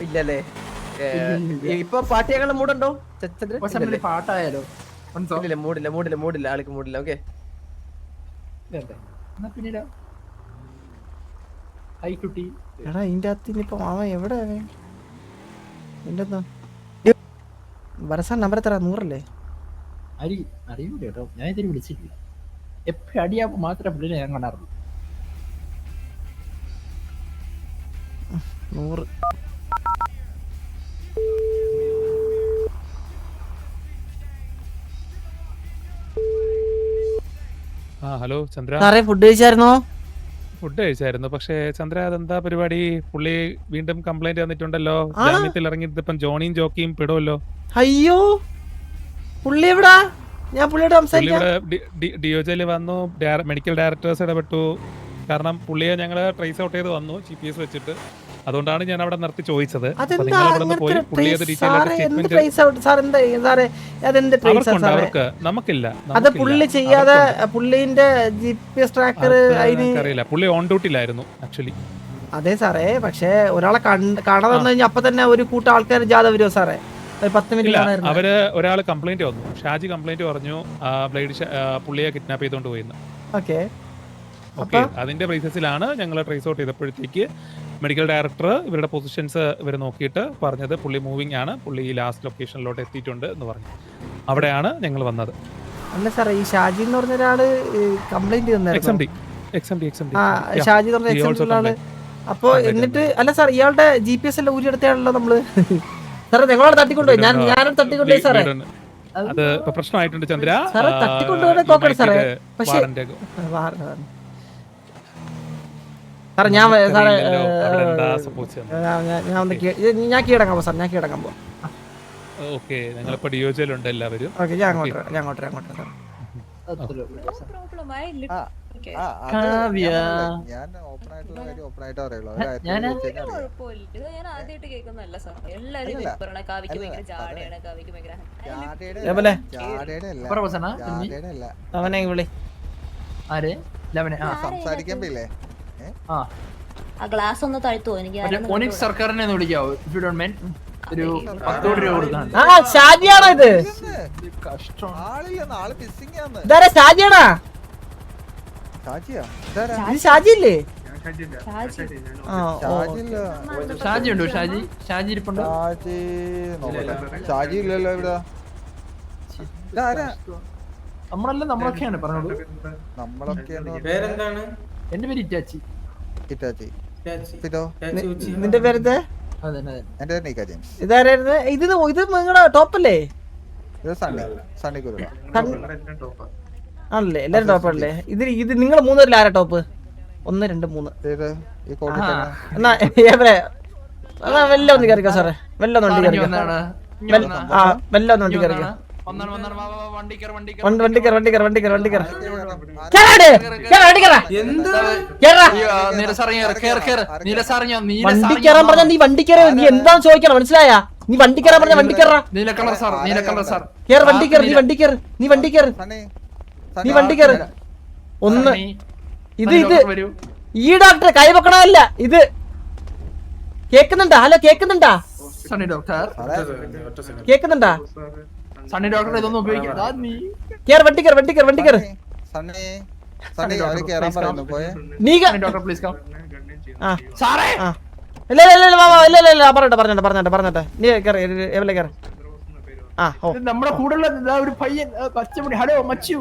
ഇല്ലല്ലേ? ഇപ്പൊ പാട്ടിയാനുള്ള മൂടുണ്ടോ? പാട്ടായാലോ? മൂടില്ല ആൾക്ക് മൂടില്ല. ഓക്കെ എടാ ഇതിന്റെ അകത്ത് ഇപ്പൊ മാമ എവിടെ നമ്പർ എത്ര? 100 അല്ലേ? അറിയൂല കേട്ടോ, ഞാൻ ഇതിന് വിളിച്ചിട്ടില്ല. എപ്പോഴും അടിയാകുമ്പോ മാത്രമേ പുള്ളിനെ ഞാൻ കാണാറുള്ളൂ. 100. ഹലോ ചന്ദ്ര. സാറേ ഫുഡ് കഴിച്ചായിരുന്നോ? ഫുഡ് കഴിച്ചായിരുന്നു. പക്ഷേ ചന്ദ്ര, അതെന്താ പരിപാടി? പുള്ളി വീണ്ടും കംപ്ലൈന്റ് വന്നിട്ടുണ്ടല്ലോ. ജാമ്യത്തിൽ ഇറങ്ങിയിട്ട് ഇപ്പം ജോണിയും ജോക്കിയും പെടുമല്ലോ. അയ്യോ, പുള്ളി എവിടാ? ഞാൻ പുള്ളിയോട് സംസാരിക്കാം. DOJ വന്നു, മെഡിക്കൽ ഡയറക്ടേഴ്സ് ഇടപെട്ടു. കാരണം പുള്ളിയെ ഞങ്ങൾ ട്രേസ് ഔട്ട് ചെയ്ത് വന്നു GPS വെച്ചിട്ട്. അതുകൊണ്ടാണ് ഞാൻ അവിടെ നിർത്തി ചോദിച്ചത്. നമുക്കില്ല, പുള്ളി ചെയ്യാതെ പുള്ളിന്റെ GPS ട്രാക്കർ അറിയില്ല. പുള്ളി ഓൺ ഡ്യൂട്ടിയിലായിരുന്നു ആക്ച്വലി. അതെ സാറേ, പക്ഷെ ഒരാളെ കാണാതെ വന്നു കഴിഞ്ഞാൽ അപ്പൊ തന്നെ ഒരു കൂട്ടം ആൾക്കാർ ജാഥ വരുമോ സാറേ? 10 മിനിറ്റ് അവര് ഒരാൾ കംപ്ലൈന്റ് വന്നു. ഷാജി കംപ്ലൈന്റ് പറഞ്ഞു പുള്ളിയെ കിഡ്നാപ്പ് ചെയ്തോണ്ട് പോയിന്ന്. ഓക്കെ, അതിന്റെ ബേസിസിലാണ് ഞങ്ങൾ ട്രേസ് ഔട്ട് ചെയ്തപ്പോഴത്തേക്ക് മെഡിക്കൽ ഡയറക്ടർ ഇവരുടെ പൊസിഷൻസ് ഇവർ നോക്കിയിട്ട് പറഞ്ഞത് പുള്ളി മൂവിങ് ആണ്, പുള്ളി ഈ ലാസ്റ്റ് ലൊക്കേഷനിലോട്ട് എത്തിയിട്ടുണ്ട് എന്ന് പറഞ്ഞു. അവിടെയാണ് ഞങ്ങൾ വന്നത്. അല്ല സാറേ, ഈ ഷാജി എന്ന് പറഞ്ഞ ഒരാള് കംപ്ലൈന്റ് XMD ഷാജി എന്ന് പറഞ്ഞ ആള്. അപ്പൊ എന്നിട്ട് അല്ല സാർ, ഇയാളുടെ GPS എല്ലാം ഊരിയെടുത്താണല്ലോ നമ്മള്. സാറേ ഞങ്ങളോട് തട്ടിക്കൊണ്ടുപോയി. ഞാനും തട്ടിക്കൊണ്ടുപോയി സാറേ. അത് പ്രശ്നമായിട്ടുണ്ട് ചന്ദ്ര. സാറേ തട്ടിക്കൊണ്ടുപോയി നോക്കണം സാറേ. പക്ഷേ സാറേ ഞാൻ കീഴടങ്ങാൻ പോവാം സാർ, ഞാൻ കീഴടങ്ങാൻ പോവാം. ഓക്കെ, ഞങ്ങളിപ്പോ DOJ-ലുണ്ട് എല്ലാവരും. ഓക്കെ, ഞാൻ അങ്ങോട്ട് സാർ. അവനെ വിളി. ഗ്ലാസ് ഒന്ന് തഴുത്തോ? എനിക്ക് സർക്കാരിനെ വിളിക്കാവോ? ഷാജിയാണോ ഇത്? ഷാജിയാണോ? ഷാജിയില്ലേ? ഷാജി ഉണ്ടോ? ഷാജി ഇരിപ്പുണ്ടോ? ഷാജി ഇല്ലല്ലോ ഇവിടെ. നമ്മളൊക്കെയാണ് പറഞ്ഞോളൂ. പേരെന്താണ്? എന്റെ പേര് ഇറ്റാച്ചി. നിന്റെ പേരെന്താ? ഇതാരായിരുന്നു? ഇത് നിങ്ങളുടെ ടോപ്പല്ലേ? ആണല്ലേ, എല്ലാരും ടോപ്പല്ലേ? ഇത് നിങ്ങൾ 3 പേരിൽ ആരാ ടോപ്പ്? 1 2 3. എന്നാ വെല്ല ഒന്ന് കയറിക്കോ സാറേ. വെല്ല ഒന്ന് വണ്ടി കയറിക്കോ. വെല്ല ഒന്ന് വണ്ടി കയറിക്കോ. വണ്ടി കയറാൻ പറഞ്ഞ നീ വണ്ടി കയറി. നീ എന്താന്ന് ചോദിക്കണം, മനസ്സിലായാ? നീ വണ്ടി കയറാൻ പറഞ്ഞ വണ്ടി കയറാ. നീ വണ്ടി കയറ്. ഒന്ന് ഇത് ഈ ഡോക്ടർ കൈ വെക്കണമല്ല ഇത്. കേക്കുന്നുണ്ടാ? ഹലോ, കേക്കുന്നുണ്ടാ? സണ്ണി ഡോക്ടർ ഇതൊന്നും ഉപയോഗിക്കാം. വണ്ടി കയറ്. പറഞ്ഞോട്ടെ. നീ കയറി, എവിടെ കയറി? നമ്മുടെ കൂടെ ഒരു പയ്യൻ പച്ചമുടി. ഹലോ മച്ചു,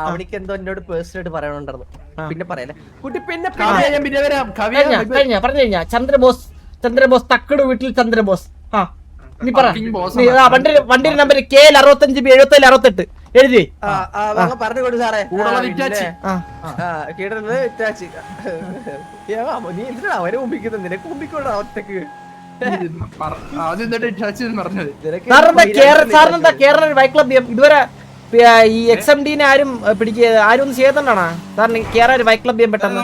അവിടേക്ക് എന്തോ എന്നോട് പേഴ്സണായിട്ട് പറയണുണ്ടായിരുന്നു. പിന്നെ പറയാലേ കുട്ടി. പിന്നെ പറഞ്ഞു കഴിഞ്ഞാ ചന്ദ്രബോസ് തക്കട് വീട്ടിൽ ചന്ദ്രബോസ്. നീ പറ. വണ്ടിയുടെ നമ്പർ KL 65 77 68 എഴുതി പറഞ്ഞുകൊണ്ടു സാറേ. നീ എന്തിനാ അവരെ മുമ്പിക്കുന്നത്? നിനക്ക് മുമ്പിക്കോളൂ അവസ്ഥക്ക്. സാറിനെന്താ കേരള വൈക്ലബ് ഇതുവരെ ഈ XMD-നെ ആരും ആരും ഒന്നും ചെയ്തോണ്ടാണോ സാറിന് കേറാൻ വൈക്ലബ് ചെയ്യാൻ പെട്ടെന്ന്?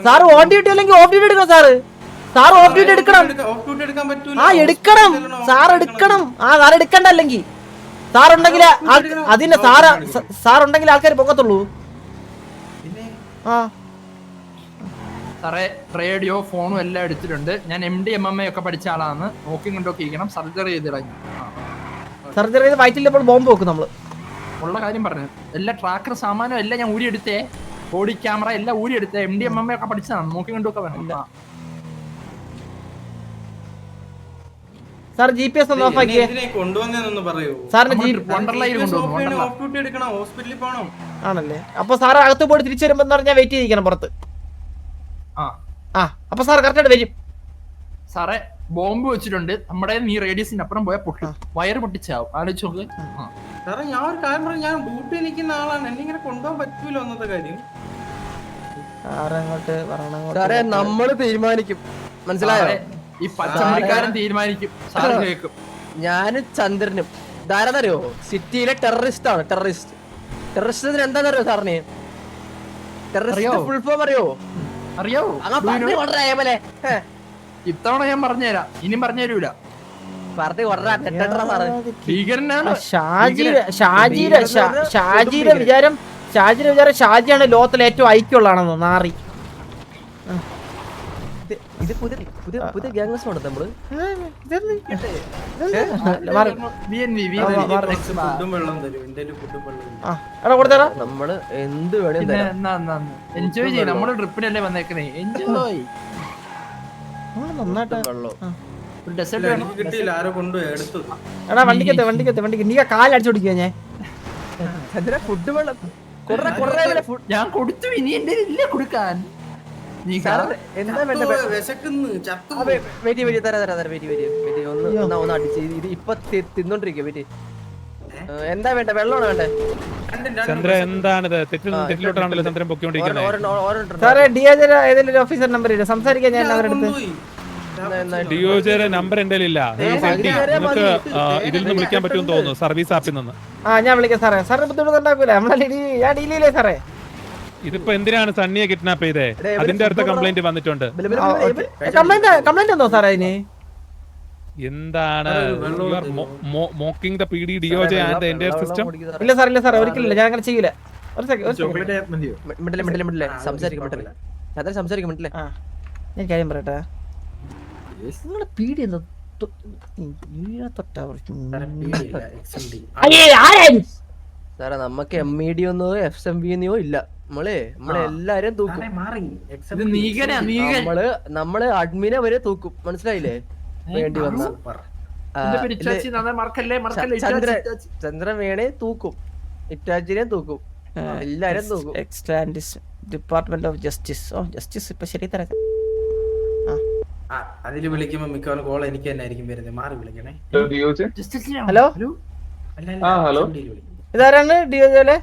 സാറ് ഓൺ ഡ്യൂട്ടി അല്ലെങ്കിൽ ഓഫ് ഡ്യൂട്ടി എടുക്കണം. സാറ് ഓഫ് ഡ്യൂട്ടി എടുക്കണം. എടുക്കണം. സാർ എടുക്കണം. സാർ എടുക്കണ്ട. അല്ലെങ്കിൽ സാറുണ്ടെങ്കിൽ അതിന് സാറുണ്ടെങ്കിൽ ആൾക്കാർ പോകത്തുള്ളൂ. സാറേ റേഡിയോ ഫോണും എല്ലാം എടുത്തിട്ടുണ്ട്. ഞാൻ MDMMA ഒക്കെ പഠിച്ച ആളാണ്. നോക്കി കണ്ടൊക്കെ ഇരിക്കണം. സർജറി ചെയ്തിടങ്ങി. സർജറി ചെയ്ത് വയറ്റിലിപ്പോൾ ബോംബ് വെക്കും നമ്മള്. ഉള്ള കാര്യം പറഞ്ഞു. എല്ലാ ട്രാക്കർ സാമാനം എല്ലാം ഞാൻ ഊരിയെടുത്തേ. ബോഡി ക്യാമറ എല്ലാം ഊരിയെടുത്തേ. MDMMA ഒക്കെ പഠിച്ചതാണ്. നോക്കി കണ്ടൊക്കെ വേണം. സാർ GPS ഒന്ന് ഓഫ് ആക്കിയേ. സാറിന് ആണല്ലേ? അപ്പൊ സാർ അകത്ത് പോയി തിരിച്ചു വരുമ്പോ ഞാൻ വെയിറ്റ് ചെയ്തിരിക്കണം പുറത്ത്. അപ്പൊ സാർ കറക്റ്റായിട്ട് വരും. സാറേ ബോംബ് വെച്ചിട്ടുണ്ട്. നമ്മുടെ നീ റേഡിയസിന്റെ അപ്പുറം പോയാൽ പൊട്ടും. വയറ് പൊട്ടിച്ചാവും. ആലോചിച്ച് നോക്ക്. സാറേ ഞാൻ ഒരു കാര്യം പറഞ്ഞു. ഞാൻ ഡ്യൂട്ടി നിൽക്കുന്ന ആളാണ്. എന്നെ ഇങ്ങനെ കൊണ്ടുപോകാൻ പറ്റൂല ഒന്നത്തെ കാര്യം. സാറേ നമ്മള് തീരുമാനിക്കും, മനസ്സിലായോ? ഈ പച്ചമണിക്കാരൻ തീരുമാനിക്കും. സാറ് കേൾക്കും. ഞാനും ചന്ദ്രനും ധാരണറിയോ സിറ്റിയിലെ ടെററിസ്റ്റ് ആണ്. ടെററിസ്റ്റിന് എന്താണെന്നറിയോ സാറിന്? ടെററിസ്റ്റ് ഫുൾ ഫോം അറിയോ? അറിയാവോ? ഇത്തവണ ഞാൻ പറഞ്ഞുതരാം. ഇനിയും പറഞ്ഞു തരൂല. ഭീകരനാണ് ഷാജിയുടെ വിചാരം. ഷാജിയാണ് ലോകത്തിലെ ഏറ്റവും ഐക്യമുള്ളതാണെന്ന്. നാറി. ഇത് പുതിയ ഗ്യാങ്സ് ആണ് നമ്മള്. നമ്മള് എന്ത് എൻജോയ് ചെയ്യും. നമ്മള് ട്രിപ്പിനല്ലേ വന്നേക്കണേ. എൻജോയ്. കിട്ടിയില്ല, ആരോ കൊണ്ടുപോയി എടുത്തു. എടാ വണ്ടിക്ക് നീ കാലടിച്ചു കൊടുക്കുക. ഞാൻ ഫുഡ് വെള്ളം ഞാൻ കൊടുത്തു. ഇനി എന്റെ ഇല്ല കൊടുക്കാൻ. എന്താ വേണ്ട? ഒന്ന് അടിച്ച് ഇത് ഇപ്പൊ തിന്നോണ്ടിരിക്കുക. എന്താ വേണ്ട? വെള്ളമാണ് വേണ്ടേ? ചന്ദ്ര എന്താണിത്? തെറ്റിലോട്ടാണല്ലോ ചന്ദ്രൻ പൊക്കിക്കൊണ്ടിരിക്കുന്നത്. സാറേ ഡിയോജയുടെ ഏതെങ്കിലും ഓഫീസർ നമ്പർ ഇല്ല, സംസാരിക്കാൻ ഞാൻ അവരെടുത്ത്. ഡിയോജയുടെ നമ്പർ എന്റെ ഇല്ല. നിങ്ങൾക്ക് ഇതിൽ നിന്ന് വിളിക്കാൻ പറ്റുമെന്ന് തോന്നുന്നു, സർവീസ് ആപ്പിൽ നിന്ന്. ഞാൻ വിളിക്കാം സാറേ. സാറിന് ബുദ്ധിമുട്ടുണ്ടാക്കൂല. ഞാൻ ഡീൽ ചെയ്യില്ലേ സാറേ? ഇതിപ്പോ എന്തിനാണ് സണ്ണിയെ കിഡ്നാപ്പ് ചെയ്തേ? അതിന്റെ അടുത്ത കംപ്ലൈന്റ് വന്നിട്ടുണ്ട്. കംപ്ലൈന്റ് ഉണ്ടോ സാറേ അതിന്? എന്താണ് mocking the PD DOJ and the entire system? ഇല്ല സാർ ഒരിക്കലില്ല. ഞാൻ അങ്ങനെ ചെയ്യൂല. സംസാരിക്കും. ഞാൻ കാര്യം പറയട്ടെ. നിങ്ങളെ പീഡി എന്താ തൊട്ടാ? സാറേ നമുക്ക് MED ഒന്നോ FMV ഒന്നോ ഇല്ല. നമ്മളെല്ലാരും തൂക്കും. നമ്മള് അഡ്മിനെ വരെ തൂക്കും, മനസ്സിലായില്ലേ? വേണ്ടി വന്ന ചന്ദ്രൻ വേണേ തൂക്കും, ഇറ്റാച്ചിനെ തൂക്കും, എല്ലാരും തൂക്കും. Department of justice. ജസ്റ്റിസ് ഇപ്പൊ ശരി തരാം. അതില് വിളിക്കുമ്പോ മിക്കവാറും കോൾ എനിക്ക് തന്നെ ആയിരിക്കും വരുന്നത്. മാറി വിളിക്കണേ. ഹലോ ഇതാരാണ്? ഡിയോജയിലെ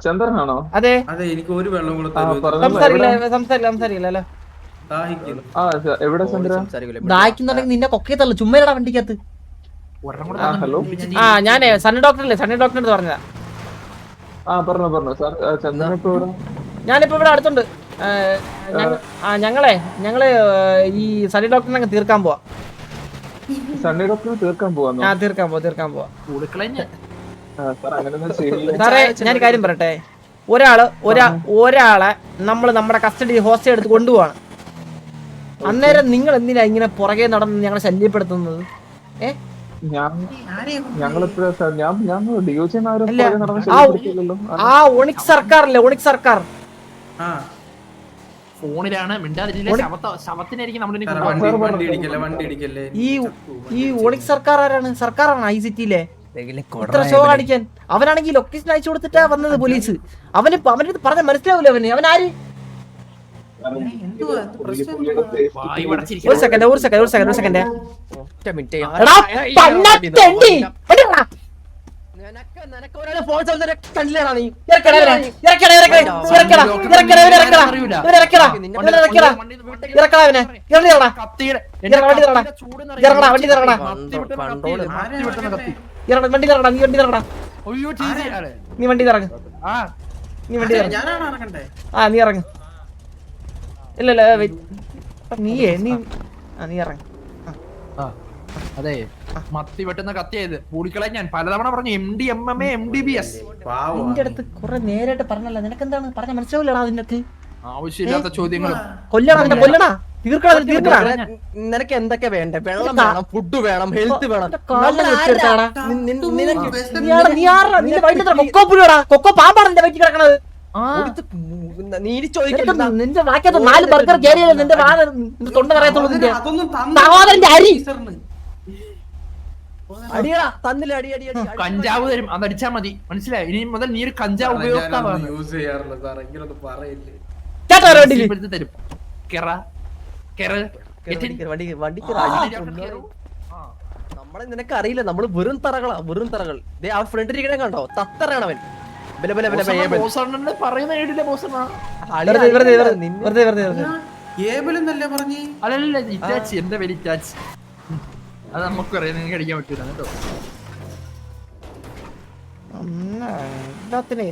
ചന്ദ്രനാണോ? അതെ. എനിക്ക് ഒരു വെള്ളം കൂടെ സംസാരിക്കില്ലല്ലോ. ദാഹിക്കുന്നുണ്ടെങ്കിൽ നിന്നെ കൊക്കയത്തല്ല, ചുമ്മാ വണ്ടിക്കകത്ത്. ഞാനേ സണ്ണി ഡോക്ടറല്ലേ, സണ്ണി ഡോക്ടറിനടുത്ത് പറഞ്ഞതാ. ഞാനിപ്പോ ഇവിടെ അടുത്തുണ്ട്. ഞങ്ങള് ഈ സണ്ണി ഡോക്ടറിനെ അങ്ങ് തീർക്കാൻ പോവാ. തീർക്കാൻ പോവാ. സാറേ ഞാൻ കാര്യം പറയട്ടെ. ഒരാളെ നമ്മള് നമ്മുടെ കസ്റ്റഡി ഹോസ്റ്റൽ എടുത്ത് കൊണ്ടുപോവാണ്. അന്നേരം നിങ്ങൾ എന്തിനാ ഇങ്ങനെ പുറകെ നടന്ന് ഞങ്ങളെ ശല്യപ്പെടുത്തുന്നത്? ഒണിക്സ് സർക്കാരല്ലേ? ഒണിക്സ് സർക്കാർ ഫോണിലാണ്. ഈ ഒണിക്സ് സർക്കാർ ആരാണ്? സർക്കാരാണ് ഐ സിറ്റിയിലെ ഇത്ര ഷോ കാണിക്കാൻ. അവനാണെങ്കിൽ ലൊക്കേഷൻ അയച്ചു കൊടുത്തിട്ടാ വന്നത് പോലീസ്. അവന് പറഞ്ഞ മനസ്സിലാവൂല. അവൻ ആര്? ഒരു സെക്കൻഡ്. നീ വണ്ടി ഇറങ്ങ്. നീ ഇറങ്ങ്. ഇല്ലല്ല നീ ഇറങ്ങ്. അതെ മത്തി വെട്ടുന്ന കത്തിയായത് പൂളിക്കളെ ഞാൻ പലതവണ പറഞ്ഞു MDMA MDBS നിന്റെ അടുത്ത് കുറെ നേരായിട്ട് പറഞ്ഞല്ല നിനക്കെന്താണ് പറഞ്ഞ മനസ്സിലാവില്ലടാ അതിനകത്ത് ആവശ്യമില്ലാത്ത ചോദ്യങ്ങളും കൊല്ലണ നിന്നെ കൊല്ലണ തീർക്കണ നിനക്ക് എന്തൊക്കെ വേണ്ടേ? വെള്ളം വേണം, ഫുഡ് വേണം, ഹെൽത്ത് വേണം. കൊക്കോ പാമ്പാണ് നിന്റെ വയറ്റിൽ കിടക്കണത്. നീ ചോദിക്കണ്ട. നിന്റെ വാക്കകത്ത് 4 ബർഗർ കയറിയല്ലോ നിന്റെ തൊണ്ട പറയത്തുള്ളൂ. നിന്റെ അതൊന്നും സഹോദരന്റെ അരി അടിയടാ, തന്നില്ല, അടി അടി അടി. കഞ്ചാവ് തരും, അതടിച്ചാ മതി. മനസ്സിലായി? ഇനി മുതൽ നീ ഒരു കഞ്ചാവ് ഉപയോക്താവാണ്. യൂസ് ചെയ്യാറില്ല സാർ, ഇങ്ങനൊന്നും പറയില്ലേ. കേട്ടോ വണ്ടിയില് ഇപ്പോഴത്തെ തരും. കേറ കേറ് വണ്ടിക്ക് നമ്മളെ നിനക്ക് അറിയില്ല. നമ്മള് വെറും തറകളാ, വെറും തറകൾ. ആ ഫ്രണ്ടിരിക്കണേ കണ്ടോ? തത്തറാണ് അവൻ. പറയുന്ന കേട്ടില്ലേ ബോസണ്ണ? ഏബിളെന്നല്ലേ പറഞ്ഞേ? അല്ലല്ല, ഇറ്റാച്ചി, എന്റെ പേര് ഇറ്റാച്ചി. അത് നമുക്കറിയാം, നിങ്ങൾക്ക് അടിക്കാൻ പറ്റൂല കേട്ടോ.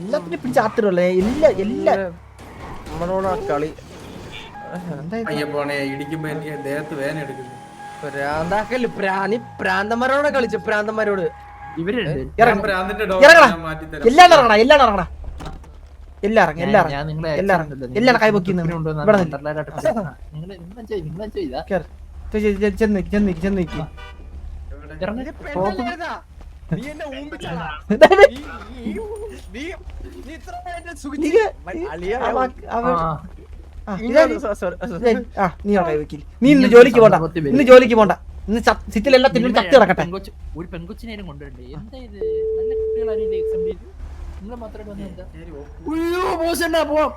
എല്ലാത്തിനും പിടിച്ചാത്തിരല്ലേ നമ്മളോട് കളി. അയ്യപ്പോണെ ഇടിക്കുമ്പോ എനിക്ക് ദേഹത്ത് വേദന എടുക്കുന്നു. പ്രാന്താക്കല്. പ്രാന്തന്മാരോടെ കളിച്ചു, പ്രാന്തന്മാരോട്. ഇവരുണ്ട്. എല്ലാം കൈ പൊക്കി നീ ഇന്ന് ജോലിക്ക് പോണ്ട, ഇന്ന് ജോലിക്ക് പോണ്ട. ഇന്ന് സിറ്റിലെല്ലാം തിന്നു ചത്തി കിടക്കട്ടെ. ഒരു പെൺകൊച്ചിനേലും കൊണ്ടുവരണ്ടേ? എന്താ ഇത്? നല്ല കുട്ടികളാരില്ലേ എക്സാം ചെയ്ത്? നിങ്ങളെ മാത്രമായിട്ട് വന്നത് എന്താ? അയ്യോ ബോസണ്ണ പോവാം.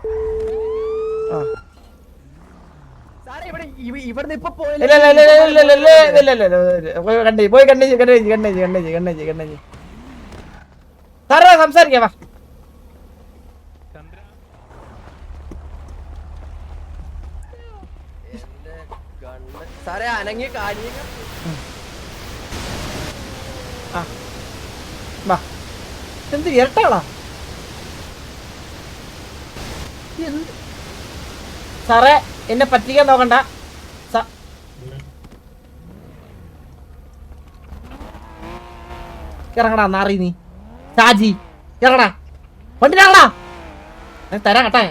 ഇവിടുന്ന് ഇപ്പൊ പോയി സാറേ സംസാരിക്കാം. വാ സാറേ അനങ്ങി കാര്യം എന്ത് ഇരട്ടാളാ സാറേ, എന്നെ പറ്റിക്കാൻ നോക്കണ്ട. ഇറങ്ങടാ നാറി, നീ ഷാജി ഇറങ്ങടാ, വണ്ടിയിറങ്ങടാ. തരാ കേട്ടെ.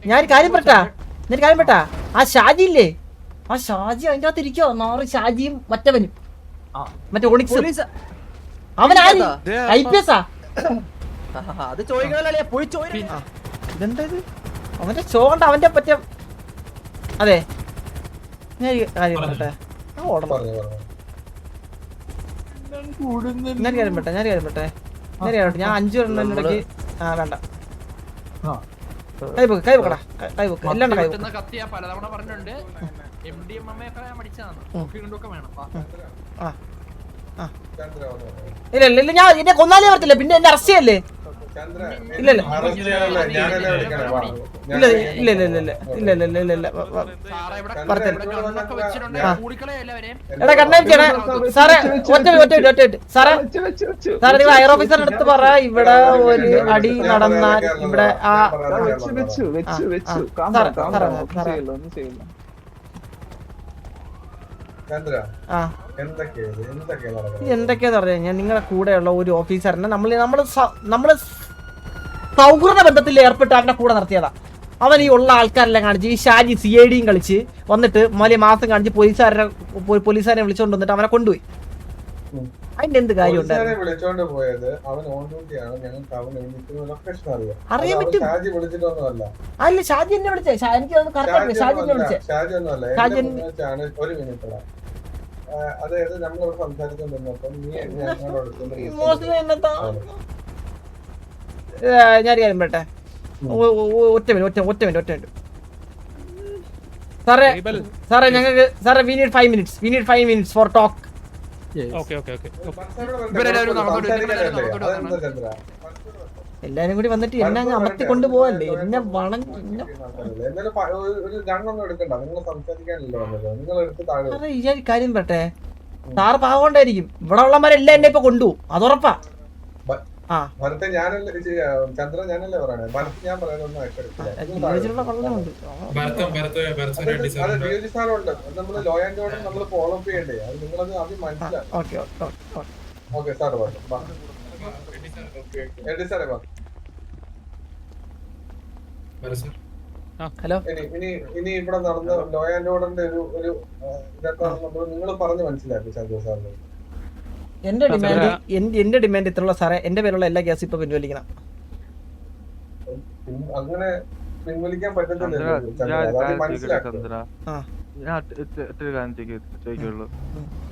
ഞാനൊരു കാര്യം പറ്റാ, ആ ഷാജി ഇല്ലേ, ആ ഷാജി അതിന്റെ അകത്ത് ഇരിക്കോ? നാറി ഷാജിയും മറ്റവനും, മറ്റേ ഒണിക്സ്. അവനാര്? IPS ആ? അത് ചോദിക്കണല്ലേ, പോയി ഇതെന്താ ഇത്? അവന്റെ ഷോ കൊണ്ട് അവന്റെ പറ്റ. അതെ, ഞാൻ കാര്യം പറയട്ടെ. ഞാൻ 5 ഇടയ്ക്ക് വേണ്ട. കൈവക്കടാ, കൈവക്ക് എല്ലാം കത്തിയാ പലതവണ പറഞ്ഞിട്ടുണ്ട്. MDMA ഒക്കെ പഠിച്ചതാണ്. വേണം. ഇല്ല ഞാൻ എന്നെ കൊന്നാലേ പറ്റില്ല, പിന്നെ എന്നെ അറസ്റ്റ് ചെയ്യല്ലേ? ഇല്ല എടാ കണ്ണേച്ചാണ് സാറേ. ഒറ്റ സാറേ, സാറേ നിങ്ങൾ എയർ ഓഫീസറിന്റെ അടുത്ത് പറ, ഇവിടെ ഒരു അടി നടന്നാൽ ഇവിടെ എന്തൊക്കെയാന്ന് പറഞ്ഞാൽ ഞാൻ നിങ്ങളുടെ കൂടെയുള്ള ഒരു ഓഫീസറിനെ നമ്മള് സൗഹൃദ ബന്ധത്തിൽ ഏർപ്പെട്ട് അവന്റെ കൂടെ നിർത്തിയതാ. അവൻ ഈ ഉള്ള ആൾക്കാരെല്ലാം കാണിച്ച്, ഈ ഷാജി CIDയും കളിച്ച് വന്നിട്ട് വലിയ മാസം കാണിച്ച് പോലീസുകാരെ വിളിച്ചോണ്ട് വന്നിട്ട് അവനെ കൊണ്ടുപോയി. അതിന്റെ എന്ത് കാര്യം അറിയാൻ പറ്റും? അല്ല ഷാജി എന്നെ വിളിച്ചേ, എനിക്ക് കറക്റ്റ് ഷാജി എന്നെ വിളിച്ചേ. ഞാൻ കാര്യം പറയട്ടെ, ഒറ്റ മിനിറ്റ് സാറേ ഞങ്ങൾക്ക് സാറേ we need 5 minutes for talk. എല്ലാരും കൂടി വന്നിട്ട് എന്നെ അങ്ങ് അമർത്തി കൊണ്ടുപോവല്ലേ, എന്നെ ഈ കാര്യം പറട്ടെ. സാറ് പാവണ്ടായിരിക്കും, ഇവിടെ ഉള്ളമാരെല്ലാം എന്നെ ഇപ്പൊ കൊണ്ടുപോകും, അതുറപ്പാ. ആ ഭരത്തെ ഞാനല്ലേ ചന്ദ്രൻ ഞാനല്ലേ പറയണേ ഭരത്ത് ഞാൻ പറയുന്നൊന്നും ഡിയോജിലുള്ള കൊള്ളമുണ്ട്. അതെ ഡിയോജി സാറുണ്ട് നമ്മള് ലോ ആൻഡ് ഓർഡർ നമ്മൾ ഫോളോ അപ്പ് ചെയ്യണ്ടേ അത് നിങ്ങളത് ആദ്യം മനസ്സിലാക്കും. ഓക്കെ ഓക്കെ സാറ് പറഞ്ഞു എഡി സാറേ വാ. ഹലോ. ഇനി ഇവിടെ നടന്ന ലോ ആൻഡ് ഓർഡറിന്റെ ഒരു ഇതൊക്കെ നിങ്ങൾ പറഞ്ഞ് മനസ്സിലാക്കി ചന്ദ്ര സാറിന്. എന്റെ ഡിമാൻഡ് ഇത്രയുള്ള സാറേ, എന്റെ പേരുള്ള എല്ലാ കേസും ഇപ്പൊ പിൻവലിക്കണം. അങ്ങനെ പിൻവലിക്കാൻ പറ്റത്തില്ല.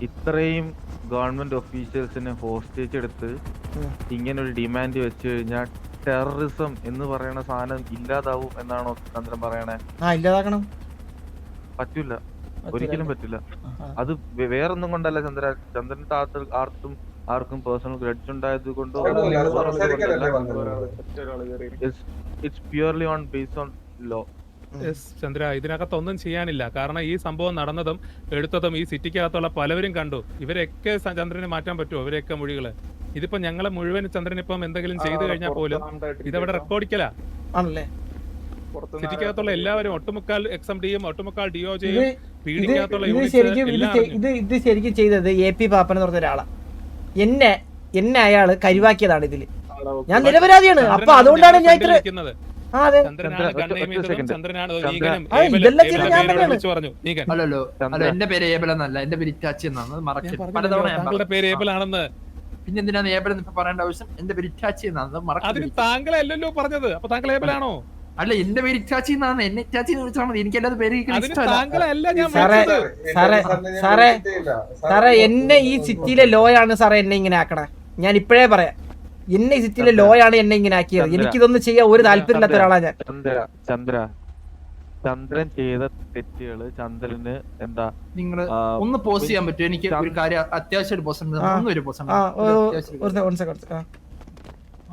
ഇത്രയും ഗവൺമെന്റ് ഓഫീഷ്യൽസിനെ ഹോസ്റ്റേജ് എടുത്ത് ഇങ്ങനെ ഒരു ഡിമാൻഡ് വെച്ച് കഴിഞ്ഞാൽ ടെററിസം എന്ന് പറയുന്ന സാധനം ഇല്ലാതാവും എന്നാണോ ചന്ദ്രൻ പറയണേ? ഇല്ലാതാക്കണം. പറ്റൂല, ഒരിക്കലും പറ്റില്ല. അത് വേറൊന്നും കൊണ്ടല്ല ചന്ദ്രന്റെ ആർക്കും പേഴ്സണൽ ഗ്രഡ്ജ് ഉണ്ടായത് കൊണ്ടോ, it's purely on based on law. Chandra, ഇതിനകത്തൊന്നും ചെയ്യാനില്ല. കാരണം ഈ സംഭവം നടന്നതും എടുത്തതും ഈ സിറ്റിക്കകത്തുള്ള പലവരും കണ്ടു. ഇവരൊക്കെ ചന്ദ്രനെ മാറ്റാൻ പറ്റുമോ? ഇവരെയൊക്കെ മൊഴികള് ഇതിപ്പോ ഞങ്ങളെ മുഴുവൻ ചന്ദ്രനിപ്പം എന്തെങ്കിലും ചെയ്തു കഴിഞ്ഞാൽ പോലും ഇതവിടെ റെക്കോർഡിക്കല ആണല്ലേ. സിറ്റിക്കകത്തുള്ള എല്ലാവരും ഒട്ടുമുക്കാൽ XMDയും ഒട്ടുമുക്കാൽ DOJയും ഇത് ശരിക്കും ചെയ്തത് AP പാപ്പൻ എന്ന് പറഞ്ഞ ഒരാളാ. എന്നെ അയാള് കരുവാക്കിയതാണ് ഇതില്. ഞാൻ നിരപരാധിയാണ്. അപ്പൊ അതുകൊണ്ടാണ് ഞാൻ ഇത്ര അല്ലല്ലോ. എന്റെ പേര് ഏബൽ എന്നല്ല, എന്റെ പേര് ഇറ്റാച്ചി എന്നാണ്. താങ്കളുടെ പേര് ഏബൽ ആണെന്ന് പിന്നെ എന്തിനാണ് ഏബൽ എന്ന് പറയേണ്ട ആവശ്യം? എന്റെ പേര് ഇറ്റാച്ചി എന്നാണ്. താങ്കളല്ലല്ലോ പറഞ്ഞത്. അപ്പൊ താങ്കൾ ഏബലാണോ? അല്ല, എന്റെ പേര് ഇറ്റാച്ചി എന്നാണ്. എന്നെ ഇറ്റാച്ചി എന്ന് വിളിച്ചാൽ മതി. എനിക്ക് അല്ലാതെ പേര് സാറേ എന്നെ ഈ സിറ്റിയിലെ ലോയാണ് സാറേ എന്നെ ഇങ്ങനെ ആക്കണേ. ഞാൻ ഇപ്പോഴേ പറയാം, എന്നെ ഈ സിറ്റിയിലെ ലോയാണ് എന്നെ ഇങ്ങനെ ആക്കിയത്. എനിക്കിതൊന്നും ചെയ്യാൻ ഒരു താല്പര്യമില്ലാത്ത ഒരാളാണ് ഞാൻ. ചന്ദ്രൻ ചെയ്ത തെറ്റുകള് ചന്ദ്രന് എന്താ നിങ്ങള് ഒന്ന് പോസ്റ്റ് ചെയ്യാൻ പറ്റും? എനിക്ക് ഒരു കാര്യം അത്യാവശ്യം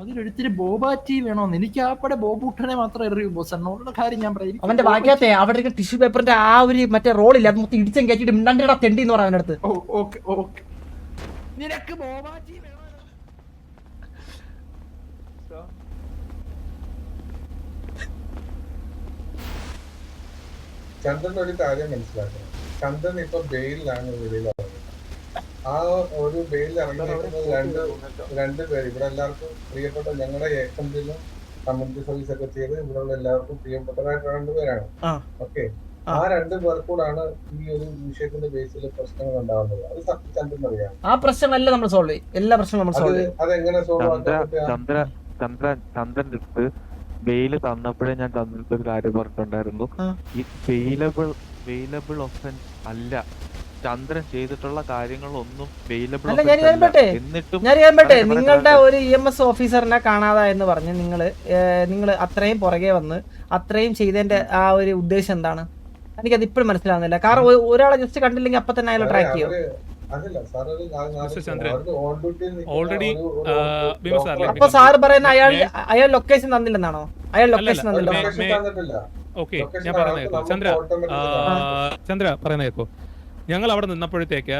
അതിലൊരുത്തിരി ബോബാറ്റി വേണോന്ന്. എനിക്ക് ആപ്പടെ ബോബൂട്ടനെ മാത്രം എറിയൂ ബോസ്. എന്നോടുള്ള കാര്യം ഞാൻ പറയും. അവന്റെ വാക്യത്തെ അവിടെ ടിഷ്യൂ പേപ്പറിന്റെ ആ ഒരു മറ്റേ റോളില്ല, അത് മൊത്തം ഇടിച്ചും കയറ്റിട്ട് മിണ്ടാണ്ടിടാ തെണ്ടി എന്ന് പറയാൻ അടുത്ത്. നിനക്ക് ബോബാറ്റി വേണോ? ചന്ദ്രൻ ഒരു കാര്യം മനസ്സിലാക്കണം. ചന്ദ്രൻ ഇപ്പൊ ബെയിലാണ് വെളിയിലാണ്. ആ ഒരു ബെയിൽ ഇറങ്ങിയിരിക്കുന്നത് രണ്ടുപേര് ഇവിടെ എല്ലാവർക്കും പ്രിയപ്പെട്ട ഞങ്ങളുടെ XMDയിലും കമ്മ്യൂണിറ്റി സർവീസ് ഒക്കെ ചെയ്ത് ഇവിടെയുള്ള എല്ലാവർക്കും പ്രിയപ്പെട്ടതായിട്ട് രണ്ടുപേരാണ്. ഓക്കെ, ആ രണ്ടുപേർക്കൂടാണ് ഈ ഒരു വിഷയത്തിന്റെ ബേസിൽ പ്രശ്നങ്ങൾ ഉണ്ടാവുന്നത്. അത് ചന്ദ്രൻ അറിയാം. ആ പ്രശ്നമല്ല നമ്മൾ സോൾവ് ചെയ്യും. എല്ലാ പ്രശ്നവും നമ്മൾ സോൾവ് ചെയ്യും. അതെങ്ങനെ സോൾവ് ആക്കാൻ? ചന്ദ്രന്റെ അടുത്ത് ബെയില് തന്നപ്പോഴേ ഞാൻ തന്നിട്ട് ഒരു കാര്യം പറഞ്ഞിട്ടുണ്ടായിരുന്നു. ഈ വെയിലബിൾ ഒഫൻസ് അല്ല ചന്ദ്രൻ ചെയ്തിട്ടുള്ള കാര്യങ്ങളൊന്നും വെയിലബിൾ. എന്നിട്ടും നിങ്ങളുടെ ഒരു EMS ഓഫീസറിനെ കാണാതെ എന്ന് പറഞ്ഞ് നിങ്ങൾ അത്രയും പുറകെ വന്ന് അത്രയും ചെയ്തതിന്റെ ആ ഒരു ഉദ്ദേശം എന്താണ്? എനിക്കത് ഇപ്പോഴും മനസ്സിലാവുന്നില്ല. കാരണം ഒരാളെ ജസ്റ്റ് കണ്ടില്ലെങ്കിൽ അപ്പൊ തന്നെ അയാൾ ട്രാക്ക് ചെയ്യും. അപ്പൊ സാറ് പറയുന്ന അയാൾ ലൊക്കേഷൻ തന്നില്ലെന്നാണോ? അയാൾ ലൊക്കേഷൻ തന്നില്ല. ഓക്കെ, ഞാൻ പറയുന്ന ചന്ദ്ര പറയുന്ന കേൾക്കോ. ഞങ്ങൾ അവിടെ നിന്നപ്പോഴത്തേക്ക്